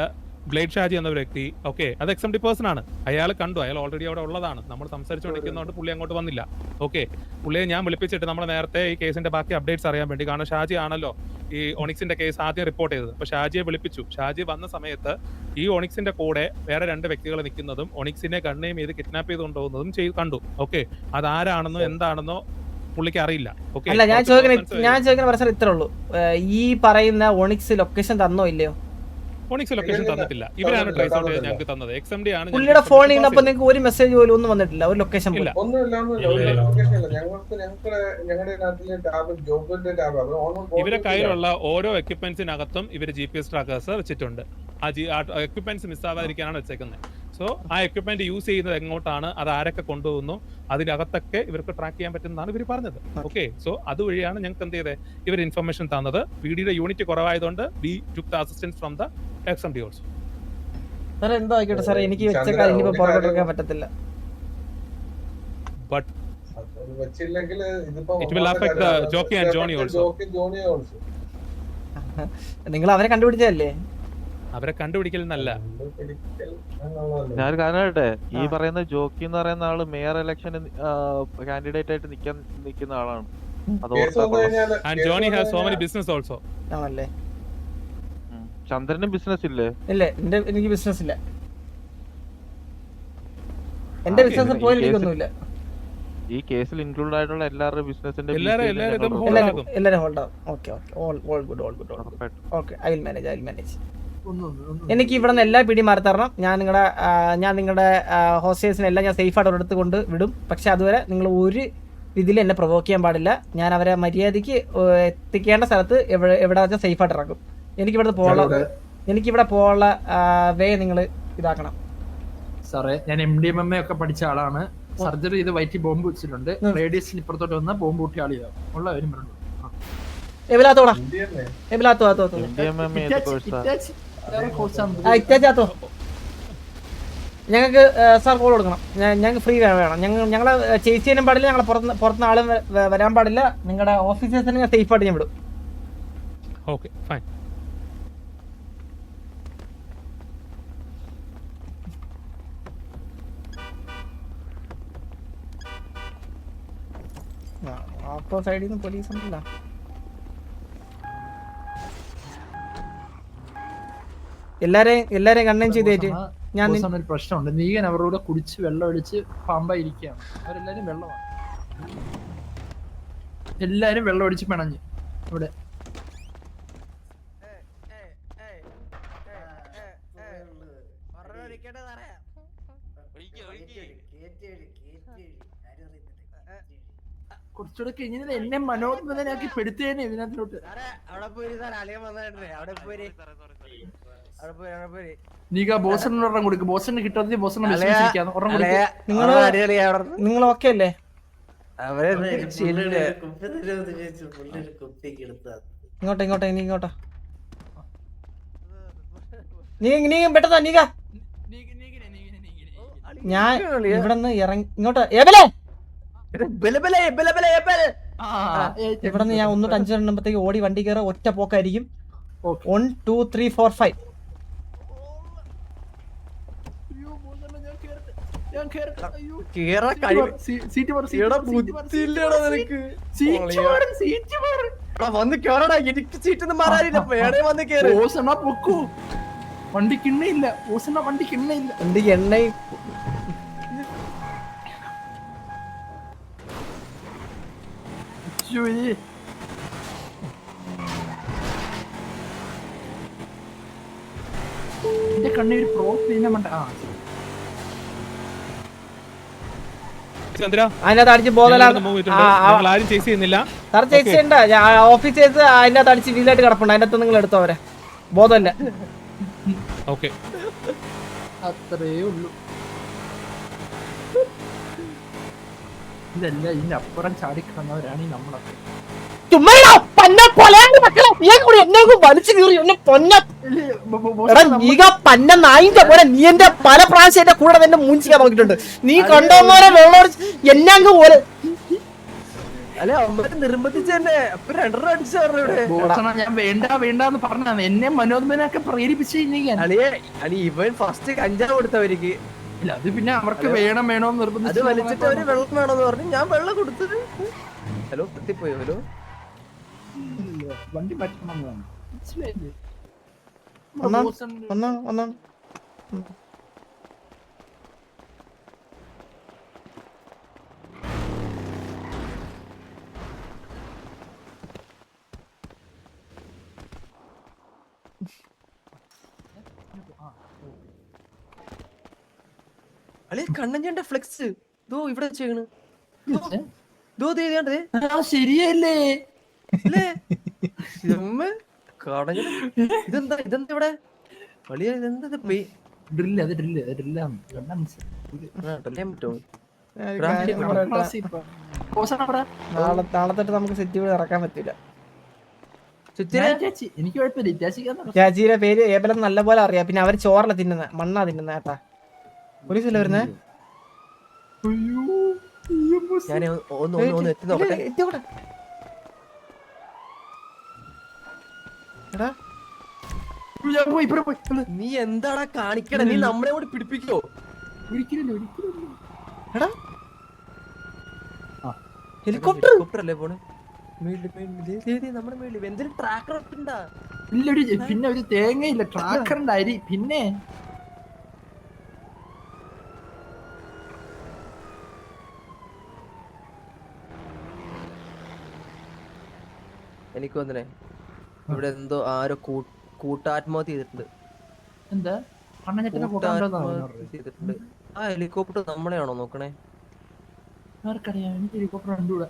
ബ്ലേഡ് ഷാജി എന്ന വ്യക്തി, ഓക്കെ, അത് XMD പേഴ്സൺ ആണ്. അയാൾ കണ്ടു, അയാൾ ഓൾറെഡി അവിടെ ഉള്ളതാണ്. നമ്മൾ സംസാരിച്ചുകൊണ്ടിരിക്കുന്നതുകൊണ്ട് പുള്ളി അങ്ങോട്ട് വന്നില്ല. ഓക്കെ, പുള്ളിയെ ഞാൻ വിളിപ്പിച്ചിട്ട് നമ്മൾ നേരത്തെ ഈ കേസിന്റെ ബാക്കി അപ്ഡേറ്റ്സ് അറിയാൻ വേണ്ടി, കാരണം ഷാജി ആണല്ലോ ഈ ഒണിക്സിന്റെ കേസ് ആദ്യം റിപ്പോർട്ട് ചെയ്തത്. അപ്പൊ ഷാജിയെ വിളിപ്പിച്ചു. ഷാജി വന്ന സമയത്ത് ഈ ഒണിക്സിന്റെ കൂടെ വേറെ 2 വ്യക്തികൾ നിൽക്കുന്നതും ഒണിക്സിനെ കണ്ണേം ചെയ്ത് കിഡ്നാപ്പ് ചെയ്ത് കൊണ്ടുപോകുന്നതും കണ്ടു. ഓക്കെ, അതാരാണെന്നോ എന്താണെന്നോ പുള്ളിക്ക് അറിയില്ല. അല്ല, ഞാൻ ചോദിക്കുന്ന പ്രശ്നം ഇത്രേ ഉള്ളൂ. ഈ പറയുന്ന ഒണിക്സ് ലൊക്കേഷൻ തന്നോ ഇല്ലയോ? ഒണിക്സ് ലൊക്കേഷൻ തന്നിട്ടില്ല. ഇവരാണ് ട്രേസ് ഔട്ട് ചെയ്ത് ഞങ്ങൾക്ക് തന്നത്. XMD ആണ്. പുള്ളിയുടെ ഫോണിൽ നിന്ന് അപ്പൊ നിങ്ങൾക്ക് ഒരു മെസ്സേജ് പോലും ഒന്നും വന്നിട്ടില്ല, ഒരു ലൊക്കേഷൻ പോലും? ഇവരെ കയ്യിലുള്ള ഓരോ എക്യുപ്മെന്റ്സിനകത്തും ഇവര് GPS ട്രാക്കേഴ്സ് വെച്ചിട്ടുണ്ട്. ആ എക്യുപ്മെന്റ്സ് മിസ്സാവാതിരിക്കാനാണ് വെച്ചേക്കുന്നത്. സോ ആ എക്യുപ്മെന്റ് യൂസ് ചെയ്യുന്നത് എങ്ങോട്ടാണ്, അത് ആരൊക്കെ കൊണ്ടുപോകുന്നു, അതിനകത്തൊക്കെ ഇവർക്ക് ട്രാക്ക് ചെയ്യാൻ പറ്റുന്നതാണ് ഇവർ പറഞ്ഞത്. ഓക്കെ, സോ അതുവഴിയാണ് ഞങ്ങൾക്ക് എന്ത് ചെയ്തത്, ഇവർ ഇൻഫർമേഷൻ തന്നത്. PDയുടെ യൂണിറ്റ് കുറവായതുകൊണ്ട് we took the assistance from the XMD also. Sir എന്തോ ആയിക്കോട്ടെ സാറേ, എനിക്ക് വെച്ച കാര്യം ഇനിയിപ്പോ പുറകോട്ടെടുക്കാൻ പറ്റത്തില്ല. ബട്ട് വെച്ചില്ലെങ്കിൽ it will affect the Jockey and Johnny also. നിങ്ങൾ അവരെ കണ്ടുപിടിച്ചതല്ലേ? അവരെ കണ്ടുപിടിക്കൽ എന്നല്ല. പിടിക്കൽ എന്നുള്ളതല്ലേ. ഞാനൊരു കാര്യം പറയട്ടെ, ഈ ആ. പറയുന്ന ജോക്കി എന്ന് പറയുന്ന ആള് മേയർ ഇലക്ഷന് കാൻഡിഡേറ്റ് ആയിട്ട് നിൽക്കുന്ന ആളാണ്. അത് കേസ് ഓർത്താ വന്നു കൊള്ളാം. കഴിഞ്ഞാല് and Johnny has so many business also. ആണല്ലേ? ചന്ദ്രനും ബിസിനസ് ഇല്ലേ? ഇല്ല, എനിക്ക് ബിസിനസ് ഇല്ല. എന്റെ ബിസിനസ് പോയിട്ടൊന്നുമില്ല. ഈ കേസിൽ ഇൻക്ലൂഡ് ആയിട്ടുള്ള എല്ലാവരുടെ ബിസിനസിന്റെ എല്ലാരും hold ആകും. എല്ലാരും ഹോൾഡ് ആവും. Okay all good. Okay, I will manage. എനിക്ക് ഇവിടെ നിന്ന് എല്ലാ പിടിയും മാറി തരണം. ഞാൻ നിങ്ങളുടെ ഹോസ്റ്റേഴ്സിനെ എല്ലാം ഞാൻ സേഫ് ആയിട്ട് ഒരിടത്ത് കൊണ്ട് വിടും. പക്ഷെ അതുവരെ നിങ്ങൾ ഒരു ഇതിൽ എന്നെ പ്രൊവോക്ക് ചെയ്യാൻ പാടില്ല. ഞാൻ അവരെ മര്യാദയ്ക്ക് എത്തിക്കേണ്ട സ്ഥലത്ത് എവിടെ വെച്ചാൽ സേഫ് ആയിട്ട് ഇറക്കും. എനിക്കിവിടെ പോകാനുള്ള വേ നിങ്ങൾ ഇതാക്കണം. സാറേ, ഞാൻ MDMA ഒക്കെ പഠിച്ച ആളാണ്. സർജറി ചെയ്ത് വയറ്റിൽ ബോംബ് വെച്ചിട്ടുണ്ട്. റേഡിയസിന് ഇപ്പുറത്തോട്ട് വന്ന ബോംബ് കൂട്ടി ആളിയാവും ഉള്ള കാര്യം പറഞ്ഞു. എവിലാത്തോടാ ഇന്ത്യയല്ലേ? എവിലാത്തോ MDMA ഏത് കോഴ്സാ? ഇറ്റാച്ചാത്തോ. ഞങ്ങൾക്ക് സാർ കോൾ കൊടുക്കണം. ഞങ്ങൾക്ക് ഫ്രീ വേണം. ഞങ്ങളെ ചേസ് ചെയ്യാനും പാടില്ല. ഞങ്ങളെ പുറത്തുനിന്ന് ആളും വരാൻ പാടില്ല. നിങ്ങളുടെ ഓഫീസേഴ്സിനെ ഞാൻ സേഫ് ആയിട്ട് ഞാൻ വിടും. Okay fine. അപ്പോ സൈഡിൽ നിന്ന് പോലീസ് ഉണ്ടല്ലോ. എല്ലാരെയും കണ്ണൻ ചെയ്തേറ്റ് ഞാൻ ഒരു പ്രശ്നമുണ്ട്. നീകൻ അവരുടെ കൂടെ കുടിച്ച് വെള്ളം ഒഴിച്ച് പാമ്പായിരിക്കുകയാണ്. അവരെല്ലാരും വെള്ളമാണ്. എല്ലാരും വെള്ളം ഒഴിച്ച് പിണഞ്ഞ് ഇവിടെ. കുറച്ചുകൂടെ കഴിഞ്ഞാൽ എന്നെ മനോജ്ഞനാക്കി പെടുത്തേനെ ഇതിനകത്തോട്ട്. നീക ബോസിന് ഒരെണ്ണം കൊടുക്കും. ബോസിന് കിട്ടാതെ ബോസിനെ നിങ്ങൾ ഓക്കെ അല്ലേ? ഇങ്ങോട്ടാ നീ പെട്ടെന്നാ നീക. ഞാൻ ഇവിടെ നിന്ന് ഇറങ്ങി ഇങ്ങോട്ട് ഇവിടെ നിന്ന് ഞാൻ 1 5 എണ്ണുമ്പത്തേക്ക് ഓടി വണ്ടി കയറ ഒറ്റ പോക്കായിരിക്കും. 1 2 3 4 5. വന്ന് കേറടാ, എനിക്ക് സീറ്റൊന്നും മാറാനില്ല. വേണേ വന്ന് കേറ്. വണ്ടി കിണ്ണയില്ല. വണ്ടി കിണ്ണയില്ല. വണ്ടി എണ്ണ എന്റെ കണ്ണീര് പ്രോ ക്ലീനമണ്ട. അതിനകത്ത് അടിച്ച് ബോധമില്ലാതെ ആരും ചേസ് ചെയ്യുന്നില്ല. സാർ ചേസ് ചെയ്യണ്ട. ഓഫീസേഴ്സ് അതിനകത്ത് അടിച്ച് വീലായിട്ട് കിടപ്പുണ്ട്. അതിനകത്ത് നിങ്ങൾ എടുത്തോ അവരെ. ബോധമല്ല. ഓക്കെ, അത്രേ ഉള്ളൂ. ഇതല്ല, ഇതിനപ്പുറം ചാടിക്കിടന്നവരാണ് ഈ നമ്മളൊക്കെ. നായിന്റെ പോലെ നീ എന്റെ പല പ്രാവശ്യം എന്റെ കൂടെ തന്നെ മൂഞ്ചിക്കാൻ നോക്കിയിട്ടുണ്ട്. നീ കണ്ടോമാരെ വെള്ളം എന്നങ്ങ് പോലെ അല്ലെ അമ്മ നിർബന്ധിച്ച് തന്നെ. അപ്പൊ 2 റൺ അടിച്ചു ഇവിടെ. ഞാൻ വേണ്ടെന്ന് പറഞ്ഞാണ്. എന്നെ മനോജ്ഞനൊക്കെ പ്രേരിപ്പിച്ച് ഇവൻ ഫസ്റ്റ് കഞ്ചാവ് കൊടുത്തവർക്ക്. ഇല്ല, അത് പിന്നെ അവർക്ക് വേണോന്ന് അത് നിർബന്ധിച്ച് വലിച്ചിട്ട് അവര് വെള്ളം വേണമെന്ന് പറഞ്ഞു. ഞാൻ വെള്ളം കൊടുത്തത്. ഹലോ എത്തിപ്പോയോ? ഹലോ വണ്ടി മാറ്റണം. മനസ്സിലായില്ലേ? ഒന്നാ അല്ലെ കണ്ണഞ്ചേണ്ട ഫ്ലെക്സ് ഇവിടെ ചെയ്യണ്. ശരിയല്ലേ? ഇതെന്താ ഇവിടെ വലിയ ഇതെന്താ ഡ്രില്ല്? അത് ഡ്രില്ലാണ്. നാളെ നമുക്ക് സെറ്റ് ഇവിടെ ഇറക്കാൻ പറ്റില്ല. എനിക്ക് കുഴപ്പമില്ല. ചേച്ചിയുടെ പേര് ഏബലം നല്ല പോലെ അറിയാം. പിന്നെ അവര് ചോറല്ല തിന്നുന്ന, മണ്ണാ തിന്നുന്ന. ഏട്ടാ പോലീസല്ലേ വരുന്നേ? ഞാൻ ഒന്ന് എത്തി നോക്കട്ടെ. ഞാൻ പോയി, ഇപ്പുറം പോയി. നീ എന്താടാ കാണിക്കണേ? നീ നമ്മളെ കൂടി പിടിപ്പിക്കോ? ഒരിക്കലില്ല, ഒരിക്കലില്ല. എടാ ആ. ഹെലികോപ്റ്റർ അല്ലേ പോണേ? നമ്മുടെ മേളിൽ എന്തൊരു ട്രാക്കർ ഉണ്ടാ? ഇല്ല, പിന്നെ ഒരു തേങ്ങയില്ല, ട്രാക്കറിന്റെ അരി. പിന്നെ എനിക്ക് വന്നേ ഇവിടെ എന്തോ ആരോ കൂട്ടാത്മഹത്യ ചെയ്തിട്ടുണ്ട്. എന്താ കണ്ണഞ്ഞെട്ടിനെ കൂട്ടാത്മഹത്യ ചെയ്തിട്ടുണ്ട്. ആ ഹെലികോപ്റ്റർ നമ്മളെയാണോ നോക്കണേ? ആർക്കറിയാം, എനിക്ക് ഹെലികോപ്റ്റർ കണ്ടുകൂടാ.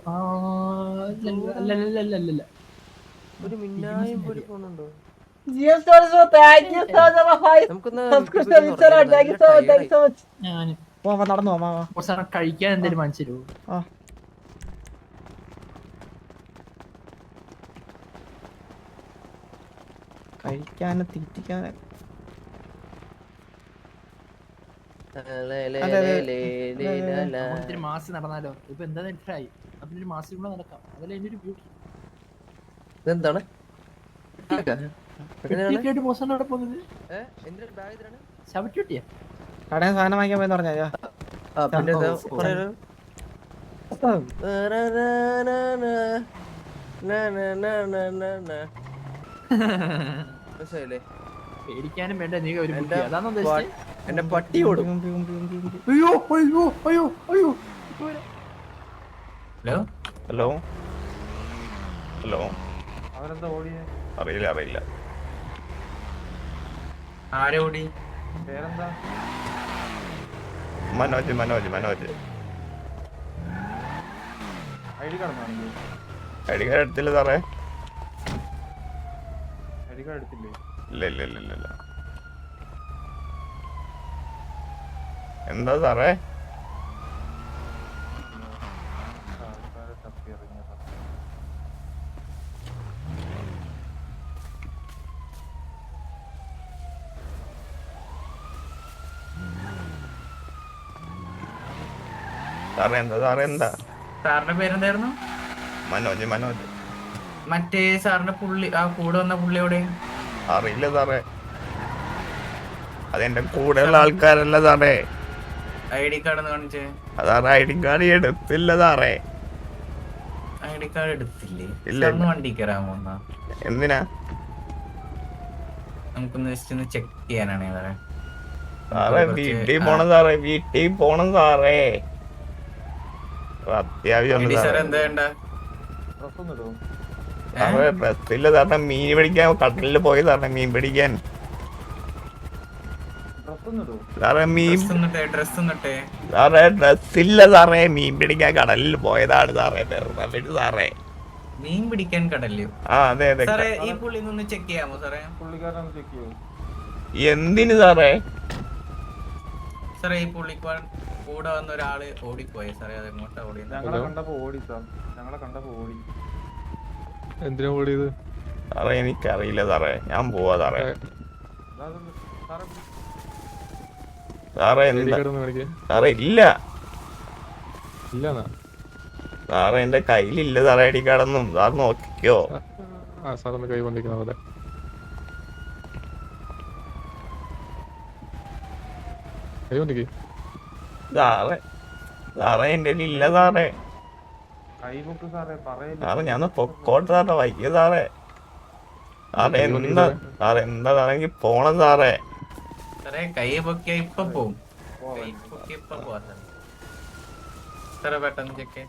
അല്ലല്ല, ഒരു മിന്നായം പോലെ പോകുന്നുണ്ടോ? നമുക്കൊന്ന് ഞാൻ നടന്നു കുറച്ച് കഴിക്കാൻ എന്തേലും വാങ്ങിച്ചു തരുമോ? കഴിക്കാനും തീറ്റിക്കാനും ഇത്തിരി മാസം നടന്നാലോ? ഇപ്പൊ എന്താ നെറ്റായി, അതിനൊരു മാസം കൂടെ നടക്കാം. അതല്ലേ എന്റെ ഒരു ബ്യൂട്ടി. ഇതെന്താണ്? മോശം അവിടെ പോകുന്നത് ശവറ്റുട്ടിയാ? കടയിൽ സാധനം വാങ്ങിക്കാൻ പോയെന്ന് പറഞ്ഞാ പിന്നെ പേടിക്കാനും വേണ്ട, നീ ഒരു ബുദ്ധി. അതാണോ ഉദ്ദേശിച്ചത്? എന്റെ പട്ടി ഓടും. അയ്യോ അയ്യോ അയ്യോ അയ്യോ. Hello hello hello. അവരെന്താ ഓടിയേ? അറിയില്ല. ആരെ ഓടി? പേരെന്താ? മനോജ്. ഐഡി കാർഡ് കാണിക്കൂ. ഐഡി കാർഡ് എടുത്തില്ല സാറേ. ഐഡി കാർഡ് എടുത്തില്ലേ? ഇല്ല. എന്താ സാറേ? സാറേ എന്താ? സാറിന്റെ പേരെന്തായിരുന്നു? മനോജ്. മറ്റേ സാറിന്റെ പുള്ളി, ആ കൂടെ വന്ന പുള്ളിയോടെ? അറിയില്ല സാറേ, അതെന്റെ കൂടെയുള്ള ആൾക്കാരല്ല സാറേ. ഐഡി കാർഡ് ഒന്ന് കാണിച്ചേ. അതാറ് ഐഡി കാർഡ് എടുത്തില്ല സാറേ. ഐഡി കാർഡ് എടുത്തില്ലേ? ഇല്ല. വണ്ടി കയറാമോ? എന്തിനാ? നമുക്കൊന്ന് ജസ്റ്റ് ഒന്ന് ചെക്ക് ചെയ്യാനാണ് സാറേ. സാറേ വീട്ടിൽ പോണം സാറേ. അത്യാവശ്യം സാർ എന്താ വേണ്ട? സാറേ ഡ്രസ്സില്ല സാറിന്. മീൻ പിടിക്കാൻ കടലിൽ പോയി സാറിന് മീൻ പിടിക്കാൻ. സാറേ സാറേ ഡ്രസ്സില്ല സാറേ. മീൻ പിടിക്കാൻ കടലിൽ പോയതാണ് സാറേ. സാറേ മീൻ പിടിക്കാൻ കടലിൽ? ആ അതെ. സാറേ ഈ പുള്ളി ഒന്ന് ചെക്ക് ചെയ്യാമോ സാറേ? പുള്ളിക്കാരൻ ചെക്ക് ചെയ്യൂ. എന്തിന് സാറേ? സാറേ ഈ പുള്ളിക്കാർ കൂടെ വന്ന ഒരാള് ഓടിപ്പോയി സാറേ. അത് എങ്ങോട്ടാ ഓടി? ഞങ്ങളെ കണ്ടപ്പോ ഓടി സാർ. എന്തിനാ ഓടിയത്? സാറേ എനിക്കറിയില്ല സാറേ. ഞാൻ പോവാ സാറേ. സാറേ എന്താ സാറേ? ഇല്ല സാറേ, എന്റെ കയ്യിലില്ല സാറേ ഐഡി കാർഡൊന്നും. സാർ നോക്കിക്കോ. സാറിന് കൈ വന്നിരിക്കുന്ന പോലെ. സാറേ എന്റെ ഇല്ല സാറേ. സാറേ ഞാൻ പൊക്കോട്ടെ സാറേ. വയ്യ സാറേ. എന്താ സാറേ എനിക്ക് പോണം സാറേ. സാറേ കൈ പൊക്കിയ ഇപ്പൊ പോവും. സാറേ പെട്ടെന്ന് ചെക്ക്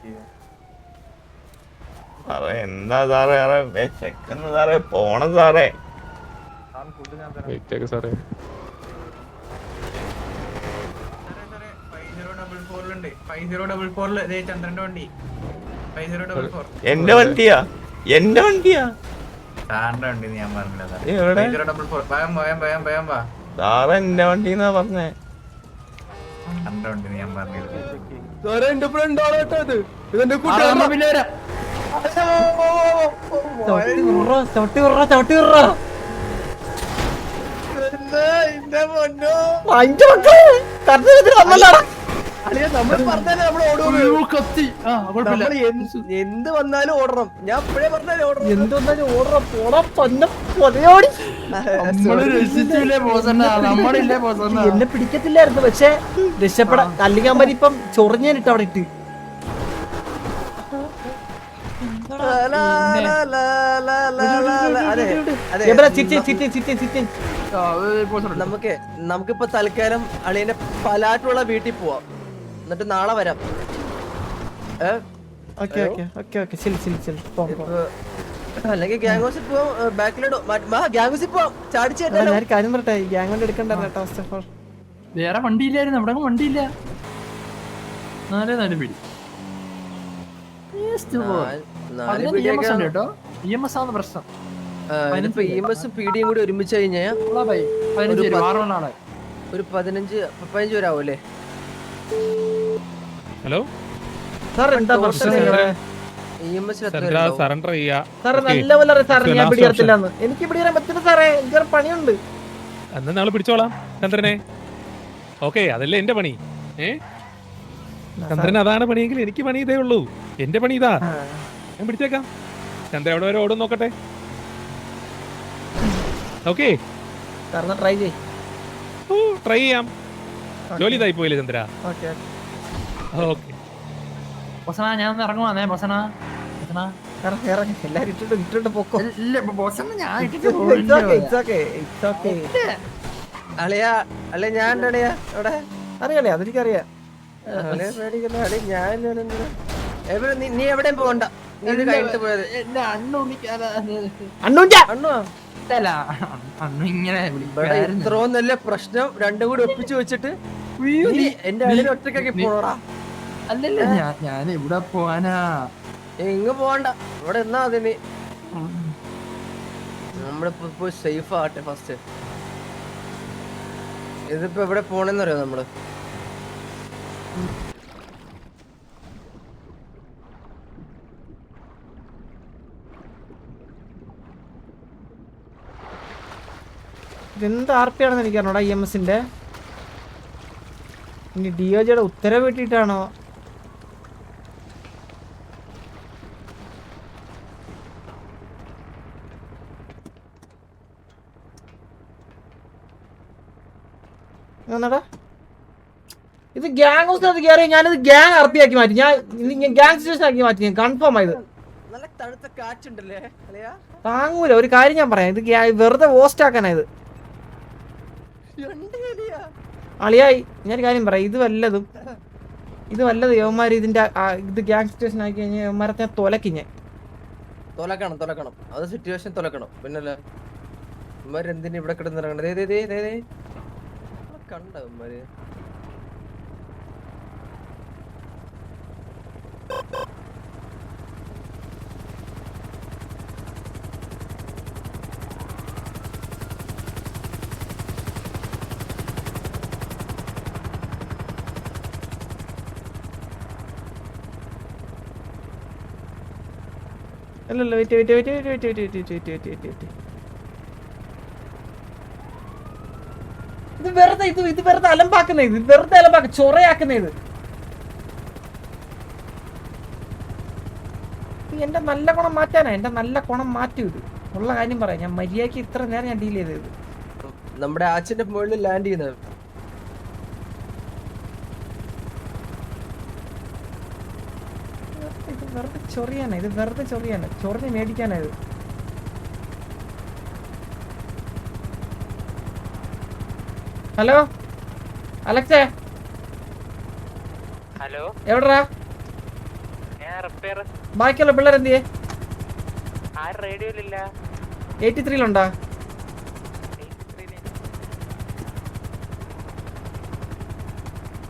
ചെയ്യോ? സാറേ എന്താ സാറേ? ചെക്കുന്നു സാറേ. പോണം സാറേ. സാറേ 5044 ചന്ദ്രന്റെ വണ്ടി. 5044 എന്റെ വണ്ടിയാ? സാറിന്റെ വണ്ടി ഞാൻ പറഞ്ഞില്ല. എവിടെ? 5044 വാ. സാറ് എന്റെ വണ്ടിന്നാ പറഞ്ഞേ. സാറിന്റെ വണ്ടി ഞാൻ പറഞ്ഞില്ല. സാറേ എന്റെ ഫ്രണ്ട് ആളോ ഇത്? ഇതെന്റെ കൂട്ടുകാരനാ. ചവിട്ടി വിറ എന്റെ പൊന്നോ. അഞ്ചു മക്കളെ അളിയാ നമ്മള് പറഞ്ഞാലേ നമ്മള് ഓടുള്ളൂ. അയ്യോ, കത്തി. ആ, കുഴപ്പമില്ല. നമ്മള് എന്ത് വന്നാലും ഓടണം. ഞാൻ ഇപ്പഴേ പറഞ്ഞാലേ ഓടണം. എന്തൊന്നാലും ഓടാ പോടാ പൊന്നെ പൊതയോടി. നമ്മള് രസിച്ചില്ലേ ബോസണ്ണ, നമ്മളില്ലേ ബോസണ്ണ. എന്നെ പിടിക്കത്തില്ലായിരുന്നു, പക്ഷെ രക്ഷപ്പെടാൻ അല്ലെങ്കിൽ അവൻ ഇപ്പം ചൊറിഞ്ഞിട്ട് അവിടെ ഇട്ട്. ലാ, ലാ, ലാ, ലാ, ലാ, ലാ, ലാ. അതെ, അതെ. എവിടെ ചിറ്റ് ആ, ബോസണ്ണ. നമുക്കിപ്പോ തൽക്കാലം അളിയനെ പലാറ്റുള്ള വീട്ടിൽ പോവാം, എന്നിട്ട് നാളെ വരാം. ഓക്കെ ശരി പോ. അല്ലെങ്കിൽ ഗ്യാങ് ഹൗസിൽ പോവാം, ബാക്കിലോട്ട് ഗ്യാങ് ഹൗസിൽ പോവാം. ചാടിച്ചേട്ടാ ഞാൻ ഒരു കാര്യം പറട്ടെ, ഗ്യാങ് കൊണ്ട് എടുക്കണ്ട കേട്ടോ. വേറെ വണ്ടിയില്ലായിരുന്നു, നമ്മുടെ വണ്ടിയില്ല. 4 പിടി കേട്ടോ. EMS ആണ് പ്രശ്നം. EMS പീഡിയും കൂടി ഒരുമിച്ച് കഴിഞ്ഞാൽ ഒരു 15 വരാവും അല്ലേ? ഹലോ സാർ എന്താ പ്രശ്നം? EMS സറണ്ടർ ചെയ്യാ സാറേ നല്ലപോലെ സാറേ ഞാൻ പിടിയത്തില്ലെന്ന്. എനിക്ക് പിടിയാൻ പറ്റില്ല സാറേ, എനിക്ക് പണിയുണ്ട്. അന്ന് നാളെ പിടിച്ചോളാം ചന്ദ്രനെ. ഓക്കെ, അതല്ലേ എന്റെ പണി. ചന്ദ്രൻ അതാണ് പണിയെങ്കിൽ എനിക്ക് പണി ഇതേ ഉള്ളൂ. എന്റെ പണി ഇതാ, ഞാൻ പിടിച്ചേക്കാം. ചന്ദ്രൻ എവിടെ വരെ ഓടും നോക്കട്ടെ. ഓക്കെ, ട്രൈ ചെയ്യ്. ട്രൈ ചെയ്യാം. ജോലി ഇതായി പോയില്ലേ ചന്ദ്ര? ഓക്കെ ഓക്കെ ബോസണ, ഞാൻ ഒന്ന് ഇറങ്ങുവാന്നേ ബോസണ. എല്ലാരും ഇട്ടിട്ട് പൊക്കോ. ഇല്ല ബോസണ, ഞാൻ അളിയാ ഞാൻ അളിയാ അവിടെ അറിയാലേ, അതെനിക്കറിയാം. നീ എവിടെയും പോകണ്ട, നീ ഇത് കഴിഞ്ഞിട്ട് പോയത്. ഇങ്ങനെ ഇത്രയും നല്ല പ്രശ്നം രണ്ടും കൂടി ഒപ്പിച്ചു വെച്ചിട്ട് എന്റെ അളിയിൽ ഒറ്റക്കൊക്കെ പോണോടാ. അല്ലല്ല, ഞാൻ ഇവിടെ പോവാനാ. എങ്ങ് പോവണ്ട, ഇവിടെ എന്നാ അതിന് നമ്മളിപ്പോ സേഫ് ആട്ടെ. ഫസ്റ്റ് ഇതിപ്പോ എവിടെ പോണെന്ന് അറിയോ നമ്മള്? ഇതെന്ത് RP ആണെന്ന് എനിക്കറിഞ്ഞോടാ EMSന്റെ. ഇനി DOJയുടെ ഉത്തരവ് കിട്ടിയിട്ടാണോ? ഇത് ഗ്യാങ് ഹൗസിനകത്ത് കയറി ഞാനിത് ഗ്യാങ് RP ആക്കി മാറ്റി. ഞാൻ ഗ്യാങ് സിറ്റുവേഷൻ ആക്കി മാറ്റി. ഞാൻ കൺഫേം ആയത്. നല്ല തണുത്ത കാറ്റുണ്ടല്ലേ അളിയാ? താങ്ങൂല. ഒരു കാര്യം ഞാൻ പറയാം, ഇത് വെറുതെ വേസ്റ്റ് ആക്കാനായത്. അളിയായി ഞാൻ കാര്യം പറയാം, ഇത് വല്ലതും യവന്മാർ ഇതിന്റെ ഇത് ഗ്യാങ് സിറ്റുവേഷൻ ആക്കി കഴിഞ്ഞാൽ യവന്മാരത്തെ ഞാൻ തൊലക്കണം. അത് സിറ്റുവേഷൻ തൊലക്കണം. പിന്നല്ല എന്തിനു ഇവിടെ കിടന്നിറങ്ങണത്? കണ്ട ഇവന്മാര് അല്ലല്ല, വെയിറ്റ്. ഇത് വെറുതെ അലമ്പാക്കുന്ന, ചൊറയാക്കുന്ന. എന്റെ നല്ല ഗുണം മാറ്റാനാ, എന്റെ നല്ല ഗുണം മാറ്റി. ഇത് ഉള്ള കാര്യം പറയാം, ഞാൻ മര്യാദക്ക് ഇത്ര നേരം ഞാൻ ഡീൽ ചെയ്തത്. നമ്മുടെ ആച്ചിന്റെ മുകളിൽ ലാൻഡ് ചെയ്യുന്നത്. ഇത് വെറുതെ ചൊറിയാണ്, ചൊറിഞ്ഞ് മേടിക്കാനായത്. ഹലോ അലക്സേ, ഹലോ എവിടെടാ? ബാക്കിയുള്ള പിള്ളേർ എന്തിയെ? റേഡിയോയിലില്ല. 83-ലുണ്ടാ?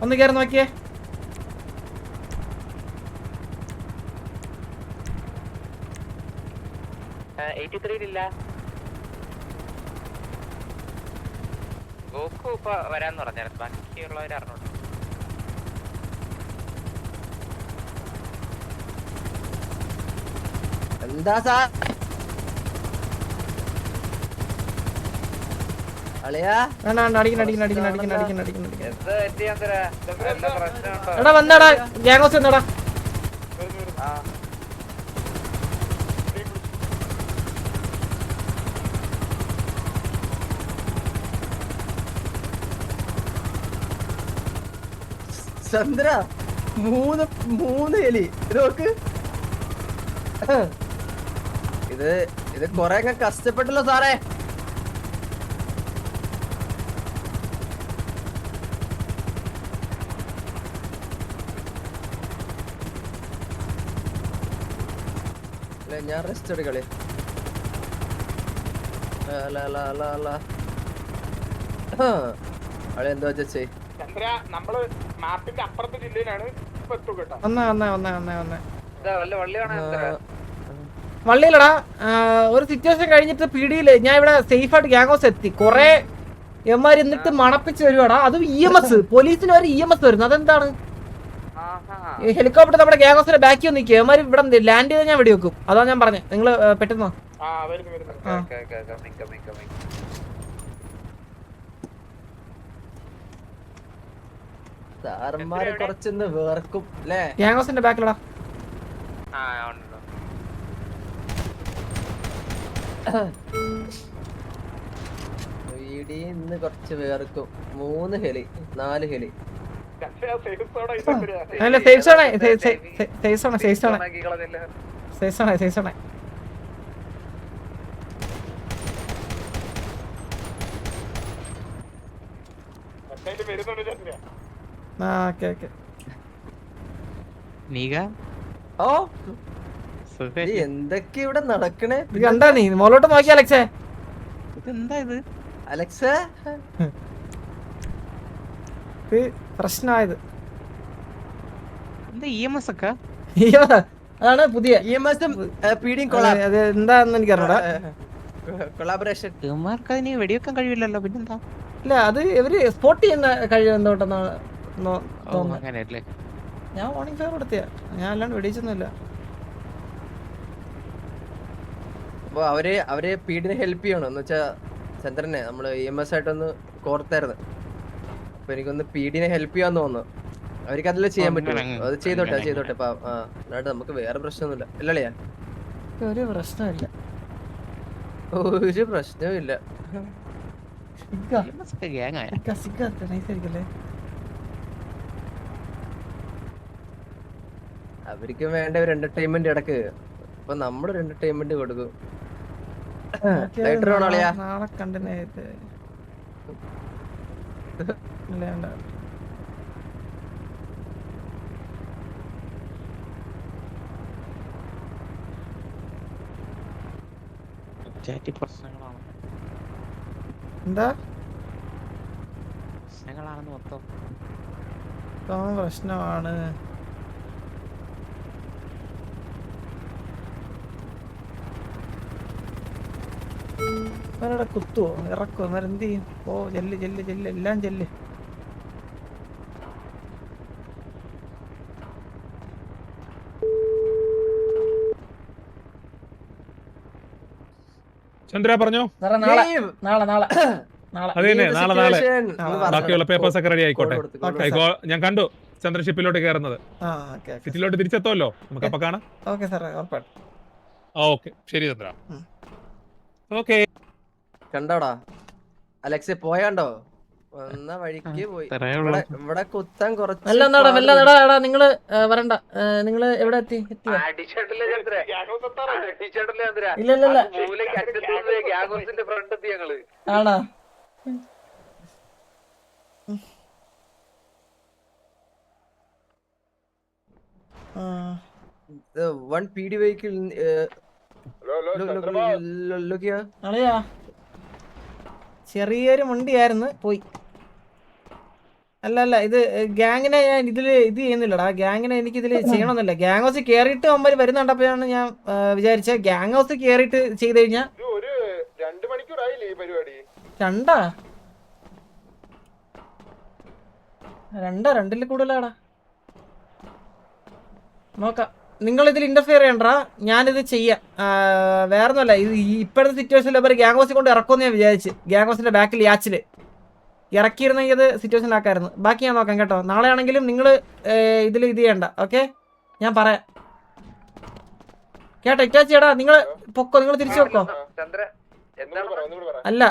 ഒന്ന് കയറി നോക്കിയേ. ഗോക്കു ഇപ്പൊ വരാന്ന് പറഞ്ഞായിരുന്നു, ബാക്കിയുള്ളവർ അറിഞ്ഞോളൂ. എന്താ സാർ? അളിയാ വേണ്ട വേണ്ട അടിക്കണം അടിക്കണം അടിക്കണം അടിക്കണം അടിക്കണം അടിക്കണം അടിക്കണം എന്ത് പറ്റി ചന്ദ്ര? എന്താ പ്രശ്നമുണ്ടോ? എടാ വന്നടാ ഗ്യാങ് ഹൗസ് വന്നടാ ചന്ദ്ര മൂന്ന് എലി ഇത് നോക്ക്. ഇത് കൊറേ കഷ്ടപ്പെട്ടല്ലോ സാറേ. ഞാൻ റെസ്റ്റ് എടുക്കളി. അളെ എന്താ വെച്ചാ ചെയ്. നമ്മള് മാപ്പിന്റെ അപ്പുറത്തെ ജില്ലയിലാണ് വന്നേ വന്നേ വന്നേ വന്നേ വന്നേ വള്ളിയാണ് ചന്ദ്ര. വള്ളിയിലടാ ഒരു സിറ്റുവേഷൻ കഴിഞ്ഞിട്ട് പിടിയില് ഞാൻ ഇവിടെ സേഫ് ആയിട്ട് ഗ്യാങ് ഹൗസ് എത്തി. കൊറേ എമാര് എന്നിട്ട് മണപ്പിച്ച് വരുവാടാ. അതും EMS പോലീസിന് ഒരു EMS വരുന്നു. അതെന്താണ്? ഹെലികോപ്റ്റർ നമ്മുടെ ഗ്യാങ് ഹൗസിന്റെ ബാക്കി ഒന്ന് നിൽക്കുക. എമാര് ഇവിടെ ലാൻഡ് ചെയ്താൽ ഞാൻ വെടിവെക്കും. അതാ ഞാൻ പറഞ്ഞത്. നിങ്ങള് പെട്ടെന്ന് സാറന്മാരെ കുറച്ചൊന്ന് വേർക്കും അല്ലേ? ഗ്യാങ് ഹൗസിന്റെ ബാക്കിലടാ. ഇന്ന് കുറച്ച് വേർക്കും. 3 ഹെലി 4 ഹെലി. അല്ല സേഫ് സോണേ സേഫ് സോണേ സേഫ് സോണേ സേഫ് സോണേ സേഫ് സോണേ. Okay okay. ഓ എന്തൊക്കെ ഇവിടെ നടക്കണേ? ഇത് കണ്ടാ നീ മോളോട്ട് നോക്കി അലക്സേ. അലക്സേ പ്രശ്നമായത് എന്താ അതാണ് പുതിയ കൊളാബറേഷൻ. എന്താന്ന് എനിക്കറിഞ്ഞൂടാ. വെടിവെക്കാൻ കഴിയില്ലല്ലോ പിന്നെന്താ? ഇല്ല അത് ഇവര് സ്പോട്ട് ചെയ്യുന്ന കഴിവ് എന്തോട്ടെന്നാണ് അങ്ങനെയല്ലേ? ഞാൻ വാർണിംഗ് ഫയർ കൊടുത്തിയ. ഞാൻ അല്ലാണ്ട് വെടിച്ചൊന്നുമില്ല. അപ്പൊ അവര് പീഡിനെ ഹെൽപ്പ് ചെയ്യണം എന്ന് വെച്ചാ ചന്ദ്രനെ നമ്മള് EMS ആയിട്ടൊന്ന് കോർത്തായിരുന്നു. അപ്പൊ എനിക്കൊന്ന് പീഡിനെ ഹെൽപ്പ് ചെയ്യാന്ന് തോന്നുന്നു. അവർക്ക് അതിൽ ചെയ്യാൻ പറ്റും. അത് ചെയ്തോട്ടെ അല്ലാണ്ട് നമുക്ക് വേറെ പ്രശ്നമൊന്നുമില്ല. ഇല്ലളിയാ ഒരു പ്രശ്നമില്ല. ഒരു പ്രശ്നവും ഇല്ല. അവർക്ക് വേണ്ട ഒരു എന്റർടൈൻമെന്റ് ഇടക്ക്. അപ്പൊ നമ്മളൊരു എന്റർടൈൻമെന്റ് കൊടുക്കും. നാളെ കണ്ടിന്യൂ ചെയ്ത് എന്താ പ്രശ്നങ്ങളാണെന്ന് മൊത്തം പ്രശ്നമാണ്. അവരുടെ കുത്തുവോ ഇറക്കുവോ അന്നേരം എന്ത് ചെയ്യും? ഓ ചെല്ല് ചെല്ല് ചെല്ല് എല്ലാം ചെല്ല്. ചന്ദ്ര പറഞ്ഞോ. നാളെ നാളെ നാളെ അതെ നാളെ ബാക്കിയുള്ള പേപ്പേഴ്സ് ഒക്കെ റെഡി ആയിക്കോട്ടെ. ഞാൻ കണ്ടു ചന്ദ്രഷിപ്പിലോട്ട് കയറുന്നത്. സിറ്റിയിലോട്ട് തിരിച്ചെത്തുമല്ലോ. നമുക്ക് അപ്പൊ കാണാം. ഓക്കെ ശരി ചന്ദ്ര. ഓക്കെ കണ്ടോടാ അലക്സെ പോയാണ്ടോ? വന്ന വഴിക്ക് പോയി. ഇവിടെ കുത്താൻ കുറച്ച് നിങ്ങള് വരണ്ട. നിങ്ങള് എവിടെ എത്തി? ഇല്ല ആണോ? one PD vehicle. അളിയാ ചെറിയൊരു വണ്ടിയായിരുന്നു പോയി. അല്ല ഇത് ഗ്യാങ്ങിനെ ഞാൻ ഇതില് ഇത് ചെയ്യുന്നില്ലടാ. ഗ്യാങ്ങിനെ എനിക്ക് ഇതില് ചെയ്യണമെന്നില്ല. ഗ്യാങ് ഹൗസ് കേറിയിട്ട് അവന്മാര് വരുന്നുണ്ടപ്പോഴാണ് ഞാൻ വിചാരിച്ചത് ഗ്യാങ് ഹൗസ് കേറിയിട്ട് ചെയ്ത് കഴിഞ്ഞാ 2 മണിക്കൂറായില്ലേ ഈ പരിപാടി? രണ്ടിൽ കൂടുതലാടാ. നോക്കാം നിങ്ങൾ ഇതിൽ ഇന്റർഫിയർ ചെയ്യണ്ട, ഞാനിത് ചെയ്യാം. വേറെ ഒന്നുമല്ല, ഇത് ഇപ്പോഴത്തെ സിറ്റുവേഷനിൽ അവർ ഗ്യാങ് ഹൗസിൽ കൊണ്ട് ഇറക്കുമെന്ന് ഞാൻ വിചാരിച്ച്. ഗ്യാങ് ഹൗസിന്റെ ബാക്കിൽ യാച്ചില് ഇറക്കിയിരുന്നെങ്കിൽ അത് സിറ്റുവേഷനിലാക്കായിരുന്നു. ബാക്കി ഞാൻ നോക്കാം കേട്ടോ. നാളെ ആണെങ്കിലും നിങ്ങൾ ഇതിൽ ഇത് ചെയ്യണ്ട. ഓക്കെ, ഞാൻ പറയാം കേട്ടോ. ഇറ്റാച്ചിടാ, നിങ്ങൾ പൊക്കോ, നിങ്ങൾ തിരിച്ചു വെക്കോ. അല്ല